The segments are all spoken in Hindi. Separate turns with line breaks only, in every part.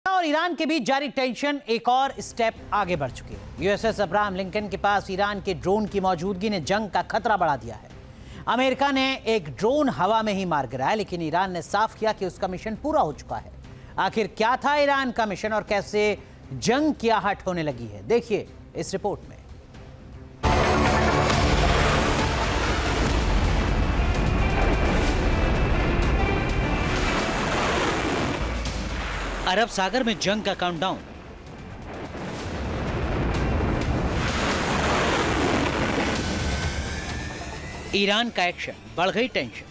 और ईरान के बीच जारी टेंशन एक और स्टेप आगे बढ़ चुकी है। यूएसएस अब्राहम लिंकन के पास ईरान के ड्रोन की मौजूदगी ने जंग का खतरा बढ़ा दिया है। अमेरिका ने एक ड्रोन हवा में ही मार गिराया, लेकिन ईरान ने साफ किया कि उसका मिशन पूरा हो चुका है। आखिर क्या था ईरान का मिशन और कैसे जंग की आहट होने लगी है, देखिए इस रिपोर्ट में। अरब सागर में जंग का काउंटडाउन। ईरान का एक्शन, बढ़ गई टेंशन।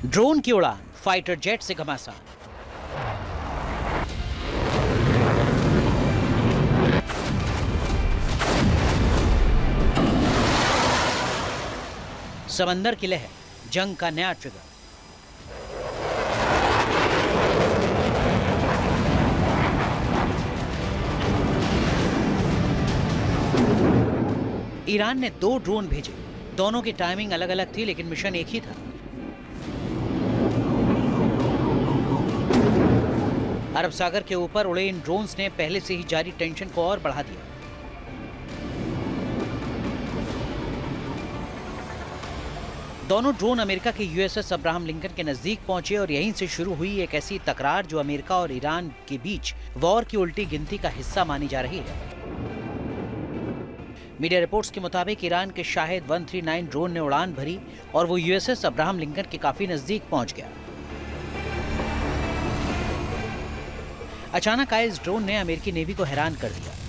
ड्रोन की उड़ान, फाइटर जेट से घमासान। समंदर की लहर, जंग का नया ट्रिगर। ईरान ने 2 ड्रोन भेजे, दोनों की टाइमिंग अलग अलग थी, लेकिन मिशन एक ही था। अरब सागर के ऊपर उड़े इन ड्रोन्स ने पहले से ही जारी टेंशन को और बढ़ा दिया। दोनों ड्रोन अमेरिका के यूएसएस अब्राहम लिंकन के नजदीक पहुंचे और यहीं से शुरू हुई एक ऐसी तकरार जो अमेरिका और ईरान के बीच वॉर की उल्टी गिनती का हिस्सा मानी जा रही है। मीडिया रिपोर्ट्स के मुताबिक ईरान के शाहिद 139 ड्रोन ने उड़ान भरी और वो यूएसएस अब्राहम लिंकन के काफी नजदीक पहुंच गया। अचानक आए इस ड्रोन ने अमेरिकी नेवी को हैरान कर दिया।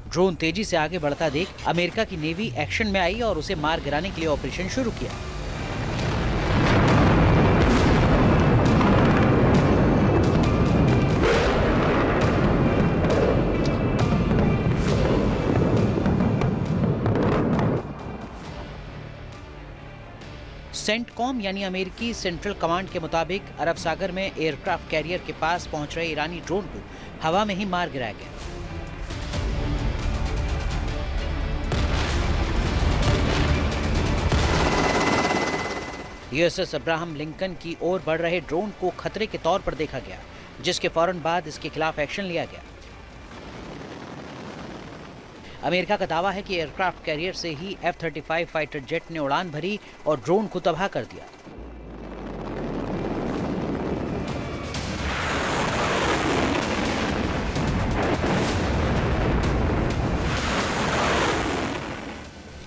ड्रोन तेजी से आगे बढ़ता देख अमेरिका की नेवी एक्शन में आई और उसे मार गिराने के लिए ऑपरेशन शुरू किया। सेंटकॉम यानी अमेरिकी सेंट्रल कमांड के मुताबिक अरब सागर में एयरक्राफ्ट कैरियर के पास पहुंच रहे ईरानी ड्रोन को हवा में ही मार गिराया गया। यूएसएस अब्राहम लिंकन की ओर बढ़ रहे ड्रोन को खतरे के तौर पर देखा गया, जिसके फौरन बाद इसके खिलाफ एक्शन लिया गया। अमेरिका का दावा है कि एयरक्राफ्ट कैरियर से ही F-35 फाइटर जेट ने उड़ान भरी और ड्रोन को तबाह कर दिया।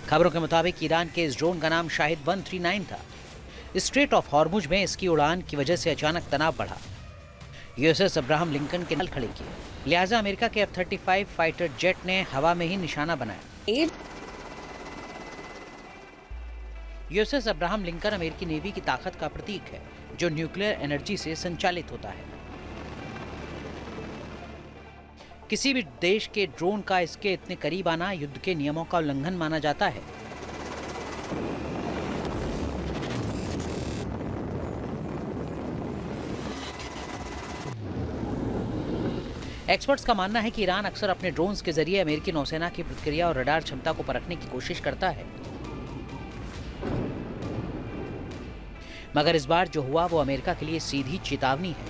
खबरों के मुताबिक ईरान के इस ड्रोन का नाम शाहिद 139 था। स्ट्रेट ऑफ हॉर्मुज में इसकी उड़ान की वजह से अचानक तनाव बढ़ा। यूएसएस अब्राहम लिंकन के नल खड़े किए, लिहाजा अमेरिका के F-35 फाइटर जेट ने हवा में ही निशाना बनाया। यूएसएस अब्राहम लिंकन अमेरिकी नेवी की ताकत का प्रतीक है, जो न्यूक्लियर एनर्जी से संचालित होता है। किसी भी देश के ड्रोन का इसके इतने करीब आना युद्ध के नियमों का उल्लंघन माना जाता है। एक्सपर्ट्स का मानना है कि ईरान अक्सर अपने ड्रोन्स के जरिए अमेरिकी नौसेना की प्रतिक्रिया और रडार क्षमता को परखने की कोशिश करता है। मगर इस बार जो हुआ वो अमेरिका के लिए सीधी चेतावनी है।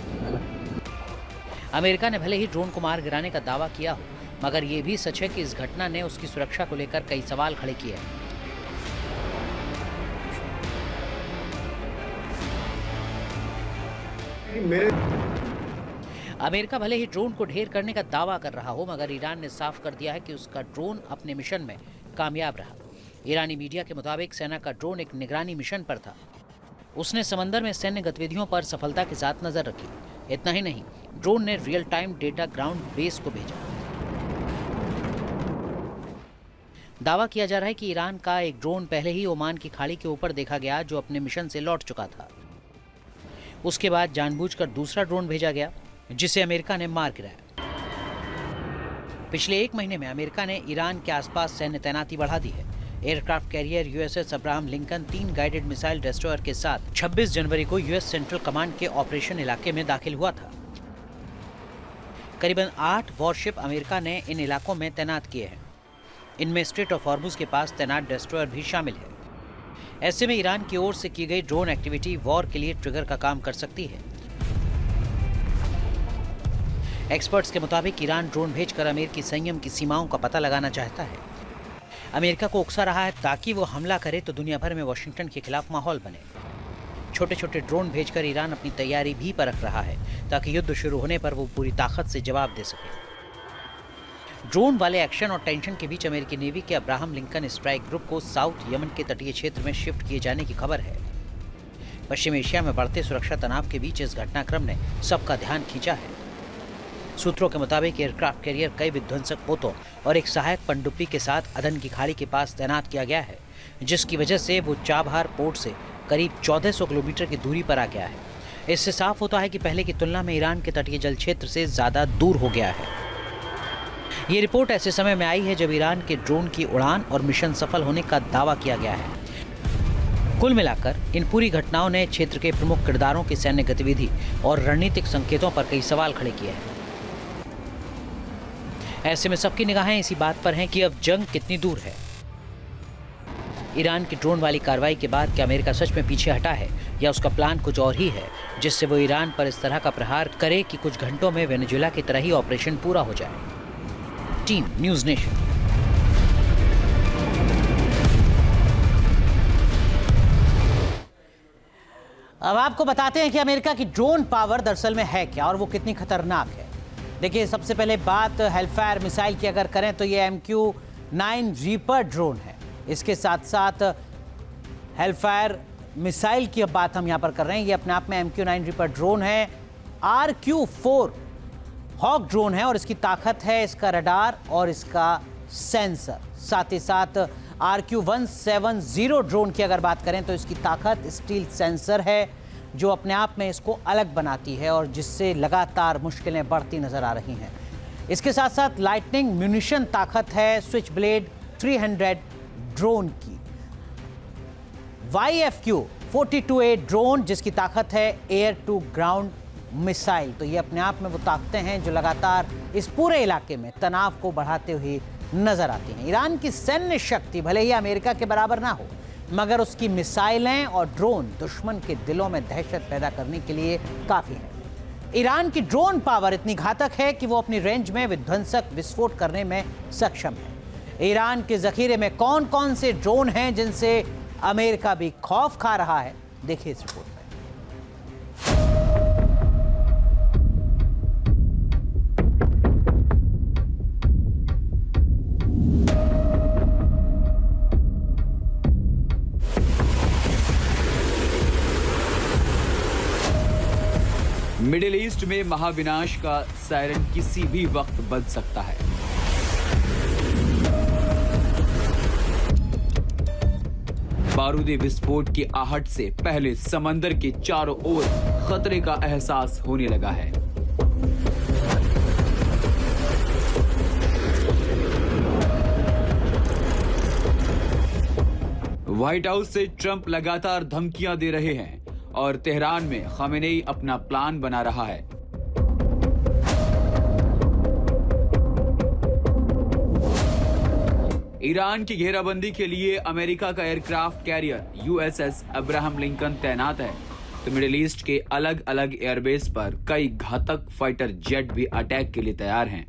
अमेरिका ने भले ही ड्रोन को मार गिराने का दावा किया हो, मगर ये भी सच है कि इस घटना ने उसकी सुरक्षा को लेकर कई सवाल खड़े किए हैं। अमेरिका भले ही ड्रोन को ढेर करने का दावा कर रहा हो, मगर ईरान ने साफ कर दिया है कि उसका ड्रोन अपने मिशन में कामयाब रहा। ईरानी मीडिया के मुताबिक सेना का ड्रोन एक निगरानी मिशन पर था। उसने समंदर में सैन्य गतिविधियों पर सफलता के साथ नजर रखी। इतना ही नहीं, ड्रोन ने real time data ground base को भेजा। दावा किया जा रहा है कि ईरान का एक ड्रोन पहले ही ओमान की खाड़ी के ऊपर देखा गया, जो अपने मिशन से लौट चुका था। उसके बाद जानबूझकर दूसरा ड्रोन भेजा गया, जिसे अमेरिका ने मार गिराया। पिछले 1 महीने में अमेरिका ने ईरान के आसपास सैन्य तैनाती बढ़ा दी है। Aircraft carrier USS Abraham Lincoln 3 guided missile destroyer के साथ 26 जनवरी को यूएस सेंट्रल कमांड के ऑपरेशन इलाके में दाखिल हुआ था। करीबन 8 वॉरशिप अमेरिका ने इन इलाकों में तैनात किए हैं। इनमें स्ट्रेट ऑफ हॉर्मुज के पास तैनात डेस्ट्रॉयर भी शामिल है। ऐसे में ईरान की ओर से की गई ड्रोन एक्टिविटी वॉर के लिए ट्रिगर का काम कर सकती है। एक्सपर्ट्स के मुताबिक ईरान ड्रोन भेजकर अमेरिकी संयम की सीमाओं का पता लगाना चाहता है। अमेरिका को उकसा रहा है ताकि वो हमला करे तो दुनिया भर में वॉशिंगटन के खिलाफ माहौल बने। छोटे छोटे ड्रोन भेजकर ईरान अपनी तैयारी भी परख रहा है ताकि युद्ध शुरू होने पर वो पूरी ताकत से जवाब दे सके। ड्रोन वाले एक्शन और टेंशन के बीच अमेरिकी नेवी के अब्राहम लिंकन स्ट्राइक ग्रुप को साउथ यमन के तटीय क्षेत्र में शिफ्ट किए जाने की खबर है। पश्चिम एशिया में बढ़ते सुरक्षा तनाव के बीच इस घटनाक्रम ने सबका ध्यान खींचा है। सूत्रों के मुताबिक एयरक्राफ्ट कैरियर कई विध्वंसक पोतों और एक सहायक पनडुब्बी के साथ अदन की खाड़ी के पास तैनात किया गया है, जिसकी वजह से वो चाबहार पोर्ट से करीब 1400 किलोमीटर की दूरी पर आ गया है। इससे साफ होता है कि पहले की तुलना में ईरान के तटीय जल क्षेत्र से ज्यादा दूर हो गया है। ये रिपोर्ट ऐसे समय में आई है जब ईरान के ड्रोन की उड़ान और मिशन सफल होने का दावा किया गया है। कुल मिलाकर इन पूरी घटनाओं ने क्षेत्र के प्रमुख किरदारों की सैन्य गतिविधि और रणनीतिक संकेतों पर कई सवाल खड़े किए हैं। ऐसे में सबकी निगाहें इसी बात पर हैं कि अब जंग कितनी दूर है। ईरान की ड्रोन वाली कार्रवाई के बाद क्या अमेरिका सच में पीछे हटा है या उसका प्लान कुछ और ही है, जिससे वो ईरान पर इस तरह का प्रहार करे कि कुछ घंटों में वेनेजुएला की तरह ही ऑपरेशन पूरा हो जाए। Team news nation. अब आपको बताते हैं कि अमेरिका की ड्रोन पावर दरअसल में है क्या और वो कितनी खतरनाक है। देखिए, सबसे पहले बात हेलफायर मिसाइल की अगर करें तो ये MQ-9 रीपर ड्रोन है। इसके साथ साथ हेलफायर मिसाइल की अब बात हम यहाँ पर कर रहे हैं। ये अपने आप में MQ-9 रीपर ड्रोन है। RQ-4 हॉक ड्रोन है और इसकी ताकत है इसका रडार और इसका सेंसर। साथ ही साथ RQ-170 ड्रोन की अगर बात करें तो इसकी ताकत स्टील सेंसर है जो अपने आप में इसको अलग बनाती है और जिससे लगातार मुश्किलें बढ़ती नजर आ रही हैं। इसके साथ साथ लाइटनिंग म्यूनिशन ताकत है स्विच ब्लेड 300 ड्रोन की। YFQ-42A ड्रोन जिसकी ताकत है एयर टू ग्राउंड मिसाइल। तो ये अपने आप में वो ताकतें हैं जो लगातार इस पूरे इलाके में तनाव को बढ़ाते हुए नजर आती हैं। ईरान की सैन्य शक्ति भले ही अमेरिका के बराबर ना हो, मगर उसकी मिसाइलें और ड्रोन दुश्मन के दिलों में दहशत पैदा करने के लिए काफी है। ईरान की ड्रोन पावर इतनी घातक है कि वो अपनी रेंज में विध्वंसक विस्फोट करने में सक्षम है। ईरान के जखीरे में कौन कौन से ड्रोन हैं जिनसे अमेरिका भी खौफ खा रहा है, देखिए इस रिपोर्ट में।
मिडिल ईस्ट में महाविनाश का सायरन किसी भी वक्त बज सकता है। बारूदी विस्फोट की आहट से पहले समंदर के चारों ओर खतरे का एहसास होने लगा है। व्हाइट हाउस से ट्रंप लगातार धमकियां दे रहे हैं और तेहरान में खामेनेई अपना प्लान बना रहा है। ईरान की घेराबंदी के लिए अमेरिका का aircraft carrier USS Abraham Lincoln तैनात है, तो मिडिल ईस्ट के अलग अलग एयरबेस पर कई घातक फाइटर जेट भी अटैक के लिए तैयार हैं।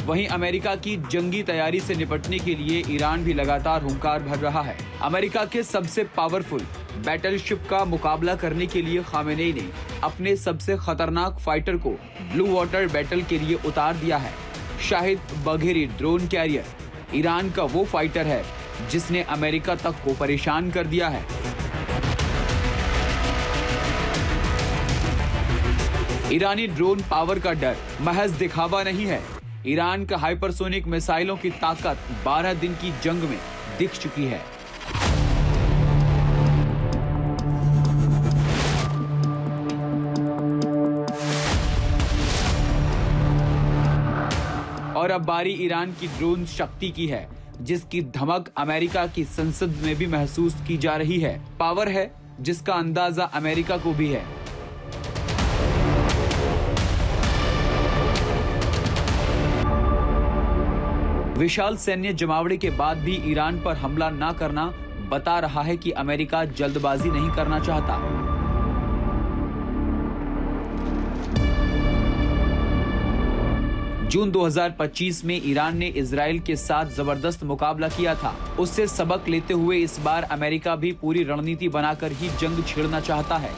वहीं अमेरिका की जंगी तैयारी से निपटने के लिए ईरान भी लगातार हुंकार भर रहा है। अमेरिका के सबसे पावरफुल बैटलशिप का मुकाबला करने के लिए खामेनेई ने अपने सबसे खतरनाक फाइटर को ब्लू वाटर बैटल के लिए उतार दिया है। Shahid Bagheri drone carrier Iran का वो फाइटर है जिसने अमेरिका तक को परेशान कर दिया है। ईरानी ड्रोन पावर का डर महज दिखावा नहीं है। ईरान का हाइपरसोनिक मिसाइलों की ताकत 12 दिन की जंग में दिख चुकी है। और अब बारी ईरान की ड्रोन शक्ति की है, जिसकी धमक अमेरिका की संसद में भी महसूस की जा रही है। पावर है जिसका अंदाजा अमेरिका को भी है। विशाल सैन्य जमावड़े के बाद भी ईरान पर हमला न करना बता रहा है कि अमेरिका जल्दबाजी नहीं करना चाहता। जून 2025 में ईरान ने इजराइल के साथ जबरदस्त मुकाबला किया था। उससे सबक लेते हुए इस बार अमेरिका भी पूरी रणनीति बनाकर ही जंग छेड़ना चाहता है।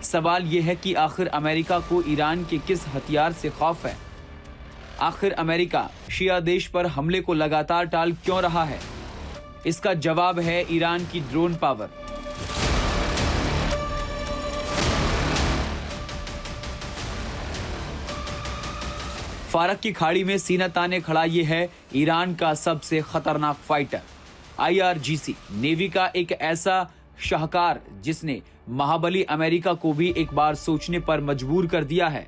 सवाल यह है कि आखिर अमेरिका को ईरान के किस हथियार से खौफ है? आखिर अमेरिका शिया देश पर हमले को लगातार टाल क्यों रहा है? इसका जवाब है ईरान की ड्रोन पावर। फारक की खाड़ी में सीना ताने खड़ा ये है ईरान का सबसे खतरनाक फाइटर IRGC, नेवी का एक ऐसा शाहकार जिसने महाबली अमेरिका को भी एक बार सोचने पर मजबूर कर दिया है।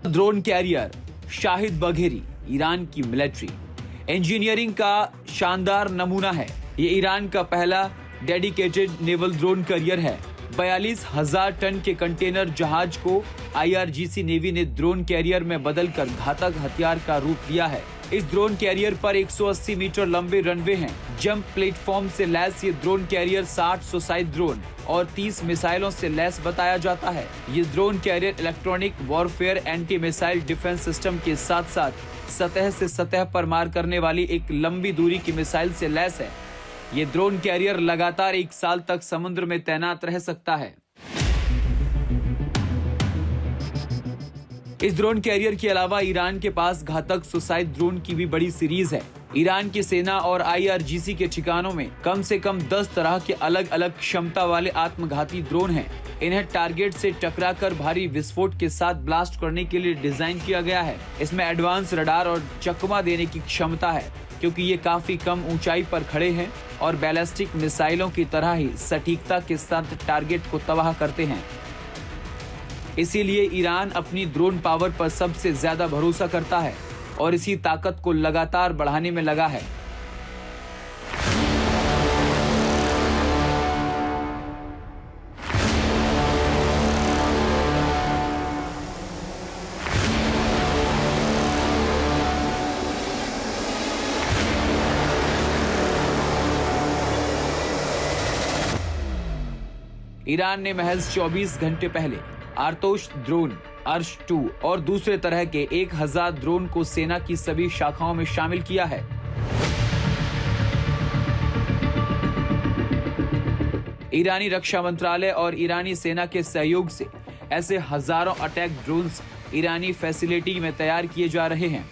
Drone carrier Shahid Bagheri Iran की मिलिट्री इंजीनियरिंग का शानदार नमूना है। ये ईरान का पहला डेडिकेटेड नेवल ड्रोन कैरियर है। 42,000 टन के कंटेनर जहाज को IRGC नेवी ने ड्रोन कैरियर में बदलकर घातक हथियार का रूप दिया है। इस ड्रोन कैरियर पर 180 मीटर लंबे रनवे हैं। जंप प्लेटफॉर्म से लैस ये ड्रोन कैरियर 60 सुसाइड ड्रोन और 30 मिसाइलों से लैस बताया जाता है। ये drone carrier electronic warfare anti missile defence system के साथ साथ सतह से सतह पर मार करने वाली एक लंबी दूरी की मिसाइल से लैस है। ये ड्रोन कैरियर लगातार 1 साल तक समुद्र में तैनात रह सकता है। इस ड्रोन कैरियर के अलावा ईरान के पास घातक सुसाइड ड्रोन की भी बड़ी सीरीज है। ईरान की सेना और IRGC के ठिकानों में कम से कम 10 तरह के अलग अलग क्षमता वाले आत्मघाती ड्रोन हैं। इन्हें टारगेट से टकराकर भारी विस्फोट के साथ ब्लास्ट करने के लिए डिजाइन किया गया है। इसमें एडवांस रडार और चकमा देने की क्षमता है, क्योंकि ये काफी कम ऊंचाई पर खड़े हैं और बैलिस्टिक मिसाइलों की तरह ही सटीकता के साथ टारगेट को तबाह करते हैं। इसीलिए ईरान अपनी ड्रोन पावर पर सबसे ज्यादा भरोसा करता है और इसी ताकत को लगातार बढ़ाने में लगा है। ईरान ने महज 24 घंटे पहले आर्तोश ड्रोन, अर्श 2 और दूसरे तरह के 1000 ड्रोन को सेना की सभी शाखाओं में शामिल किया है। ईरानी रक्षा मंत्रालय और ईरानी सेना के सहयोग से ऐसे हजारों अटैक ड्रोन्स ईरानी फैसिलिटी में तैयार किए जा रहे हैं।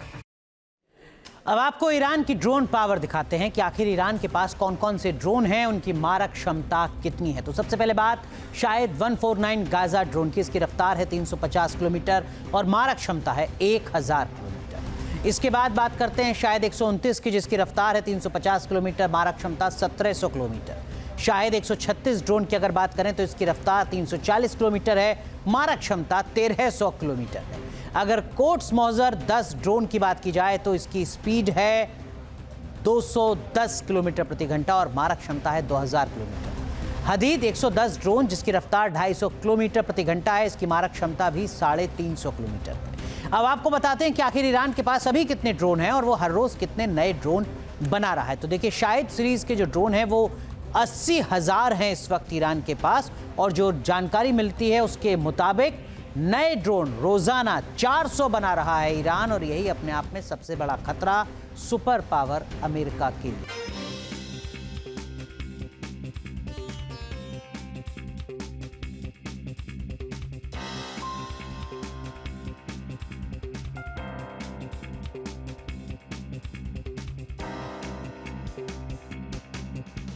अब आपको ईरान की ड्रोन पावर दिखाते हैं कि आखिर ईरान के पास कौन कौन से ड्रोन हैं, उनकी मारक क्षमता कितनी है। तो सबसे पहले बात शायद 149 गाजा ड्रोन की। इसकी रफ्तार है 350 किलोमीटर और मारक क्षमता है 1000 किलोमीटर। इसके बाद बात करते हैं शायद 129 की, जिसकी रफ्तार है 350 किलोमीटर, मारक क्षमता 1700 किलोमीटर। शायद 136 ड्रोन की अगर बात करें तो इसकी रफ्तार 340 किलोमीटर है, मारक क्षमता 1300 किलोमीटर है। अगर कोट्स मौजर 10 ड्रोन की बात की जाए तो इसकी स्पीड है 210 किलोमीटर प्रति घंटा और मारक क्षमता है 2000 किलोमीटर। हदीद 110 ड्रोन जिसकी रफ्तार 250 किलोमीटर प्रति घंटा है, इसकी मारक क्षमता भी 350 किलोमीटर है। अब आपको बताते हैं कि आखिर ईरान के पास अभी कितने ड्रोन हैं और वो हर रोज कितने नए ड्रोन बना रहा है। तो देखिए, शाहिद सीरीज के जो ड्रोन हैं वो 80,000 हैं इस वक्त ईरान के पास, और जो जानकारी मिलती है उसके मुताबिक नए ड्रोन रोजाना 400 बना रहा है ईरान, और यही अपने आप में सबसे बड़ा खतरा सुपर पावर अमेरिका के लिए।